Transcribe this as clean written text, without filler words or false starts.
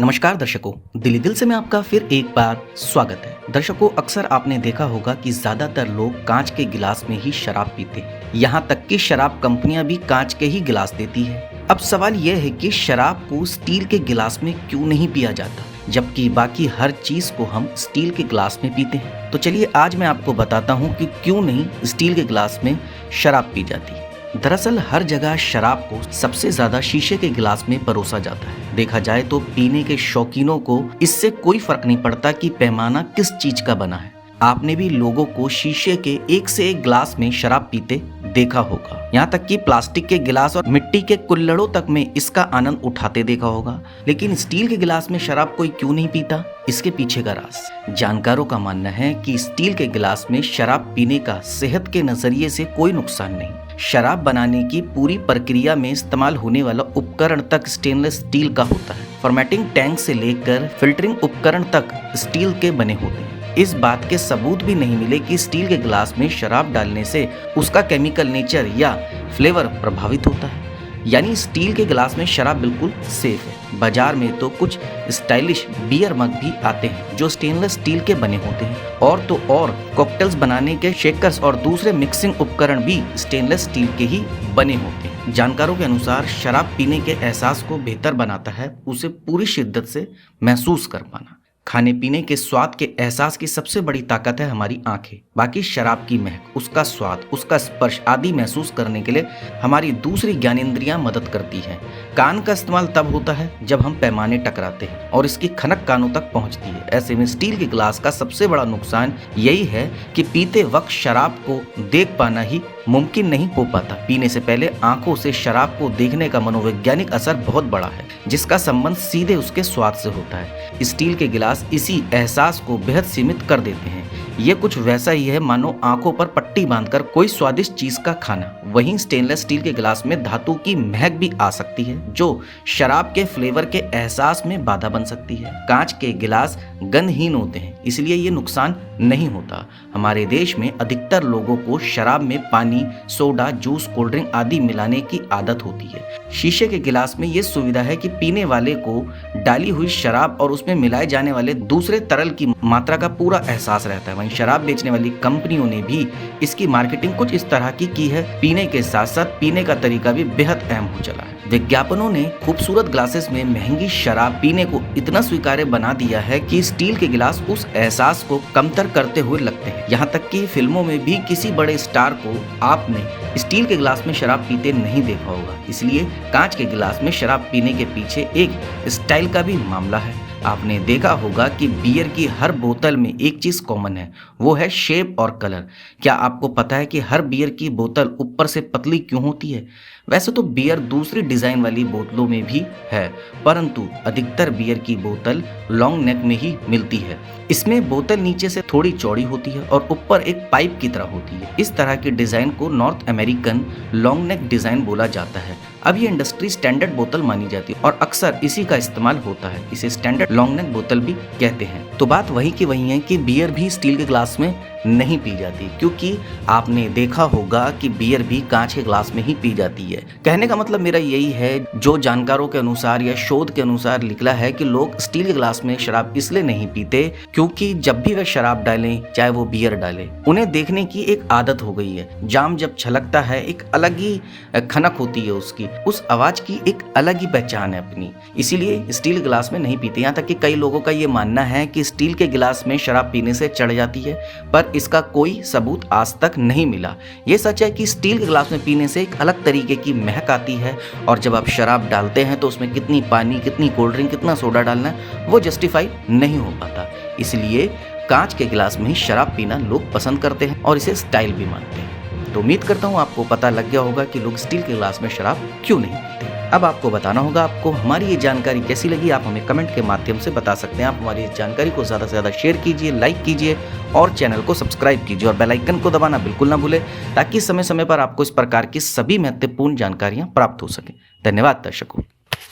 नमस्कार दर्शकों, दिल्ली दिल से मैं आपका फिर एक बार स्वागत है। दर्शकों, अक्सर आपने देखा होगा कि ज्यादातर लोग कांच के गिलास में ही शराब पीते हैं। यहाँ तक कि शराब कंपनियां भी कांच के ही गिलास देती है। अब सवाल यह है कि शराब को स्टील के गिलास में क्यों नहीं पिया जाता, जबकि बाकी हर चीज को हम स्टील के गिलास में पीते हैं। तो चलिए आज मैं आपको बताता हूँ कि क्यों नहीं स्टील के गिलास में शराब पी जाती। दरअसल हर जगह शराब को सबसे ज्यादा शीशे के गिलास में परोसा जाता है। देखा जाए तो पीने के शौकीनों को इससे कोई फर्क नहीं पड़ता कि पैमाना किस चीज का बना है। आपने भी लोगों को शीशे के एक से एक गिलास में शराब पीते देखा होगा। यहाँ तक कि प्लास्टिक के गिलास और मिट्टी के कुल्हड़ों तक में इसका आनंद उठाते देखा होगा। लेकिन स्टील के गिलास में शराब कोई क्यों नहीं पीता, इसके पीछे का राज। जानकारों का मानना है कि स्टील के गिलास में शराब पीने का सेहत के नजरिए से कोई नुकसान नहीं। शराब बनाने की पूरी प्रक्रिया में इस्तेमाल होने वाला उपकरण तक स्टेनलेस स्टील का होता है। फॉर्मेटिंग टैंक से लेकर फिल्टरिंग उपकरण तक स्टील के बने होते हैं। इस बात के सबूत भी नहीं मिले कि स्टील के गिलास में शराब डालने से उसका केमिकल नेचर या फ्लेवर प्रभावित होता है। यानी स्टील के गिलास में शराब बिल्कुल सेफ है। बाजार में तो कुछ स्टाइलिश बियर मग भी आते हैं जो स्टेनलेस स्टील के बने होते हैं। और तो और कॉकटेल्स बनाने के शेकर्स और दूसरे मिक्सिंग उपकरण भी स्टेनलेस स्टील के ही बने होते हैं। जानकारों के अनुसार शराब पीने के एहसास को बेहतर बनाता है उसे पूरी शिद्दत से महसूस कर पाना। खाने पीने के स्वाद के एहसास की सबसे बड़ी ताकत है हमारी आंखें। बाकी शराब की महक, उसका स्वाद, उसका स्पर्श आदि महसूस करने के लिए हमारी दूसरी ज्ञानेंद्रियां मदद करती हैं। कान का इस्तेमाल तब होता है जब हम पैमाने टकराते हैं और इसकी खनक कानों तक पहुंचती है। ऐसे में स्टील के गिलास का सबसे बड़ा नुकसान यही है कि पीते वक्त शराब को देख पाना ही मुमकिन नहीं हो पाता। पीने से पहले आंखों से शराब को देखने का मनोवैज्ञानिक असर बहुत बड़ा है, जिसका संबंध सीधे उसके स्वाद से होता है। स्टील के गिलास इसी एहसास को बेहद सीमित कर देते हैं। ये कुछ वैसा ही है मानो आंखों पर पट्टी बांधकर कोई स्वादिष्ट चीज का खाना। वहीं स्टेनलेस स्टील के गिलास में धातु की महक भी आ सकती है जो शराब के फ्लेवर के एहसास में बाधा बन सकती है। कांच के गिलास गंधहीन होते हैं, इसलिए ये नुकसान नहीं होता। हमारे देश में अधिकतर लोगों को शराब में पानी, सोडा, जूस, कोल्ड ड्रिंक आदि मिलाने की आदत होती है। शीशे के गिलास में ये सुविधा है कि पीने वाले को डाली हुई शराब और उसमें मिलाए जाने वाले दूसरे तरल की मात्रा का पूरा एहसास रहता है। वहीं शराब बेचने वाली कंपनियों ने भी इसकी मार्केटिंग कुछ इस तरह की है। पीने के साथ साथ पीने का तरीका भी बेहद अहम हो चला है। विज्ञापनों ने खूबसूरत ग्लासेस में महंगी शराब पीने को इतना स्वीकार्य बना दिया है कि स्टील के गिलास उस एहसास को कमतर करते हुए लगते हैं। यहाँ तक कि फिल्मों में भी किसी बड़े स्टार को आपने स्टील के गिलास में शराब पीते नहीं देखा होगा। इसलिए कांच के गिलास में शराब पीने के पीछे एक स्टाइल का भी मामला है। आपने देखा होगा कि बियर की हर बोतल में एक चीज कॉमन है, वो है शेप और कलर। क्या आपको पता है कि हर बियर की बोतल ऊपर से पतली क्यों होती है? वैसे तो बियर दूसरी डिजाइन वाली बोतलों में भी है, परंतु अधिकतर बियर की बोतल लॉन्ग नेक में ही मिलती है। इसमें बोतल नीचे से थोड़ी चौड़ी होती है और ऊपर एक पाइप की तरह होती है। इस तरह के डिजाइन को north American long neck design बोला जाता है। अब ये इंडस्ट्री स्टैंडर्ड बोतल मानी जाती है और अक्सर इसी का इस्तेमाल होता है। इसे स्टैंडर्ड लॉन्ग नेक बोतल भी कहते हैं। तो बात वही की वही है कि बियर भी स्टील के ग्लास में नहीं पी जाती, क्योंकि आपने देखा होगा कि बियर भी कांच के ग्लास में ही पी जाती है। कहने का मतलब मेरा यही है, जो जानकारों के अनुसार या शोध के अनुसार निकला है कि लोग स्टील के ग्लास में शराब इसलिए नहीं पीते क्योंकि जब भी वे शराब डालें, चाहे वो बियर डालें, उन्हें देखने की एक आदत हो गई है। जाम जब छलकता है एक अलग ही खनक होती है उसकी, उस आवाज की एक अलग ही पहचान है अपनी, इसीलिए स्टील गिलास में नहीं पीते। यहाँ तक कि कई लोगों का ये मानना है कि स्टील के गिलास में शराब पीने से चढ़ जाती है, पर इसका कोई सबूत आज तक नहीं मिला। ये सच है कि स्टील के गिलास में पीने से एक अलग तरीके की महक आती है और जब आप शराब डालते हैं तो उसमें कितनी पानी, कितनी कोल्ड ड्रिंक, कितना सोडा डालना है वो जस्टिफाई नहीं हो पाता। इसलिए कांच के गिलास में ही शराब पीना लोग पसंद करते हैं और इसे स्टाइल भी मानते हैं। तो उम्मीद करता हूँ आपको पता लग गया होगा कि लोग स्टील के गिलास में शराब क्यों नहीं पीते। अब आपको बताना होगा आपको हमारी ये जानकारी कैसी लगी। आप हमें कमेंट के माध्यम से बता सकते हैं। आप हमारी इस जानकारी को ज़्यादा से ज़्यादा शेयर कीजिए, लाइक कीजिए और चैनल को सब्सक्राइब कीजिए और बेल आइकन को दबाना बिल्कुल ना भूलें, ताकि समय समय पर आपको इस प्रकार की सभी महत्वपूर्ण जानकारियाँ प्राप्त हो सकें। धन्यवाद दर्शकों।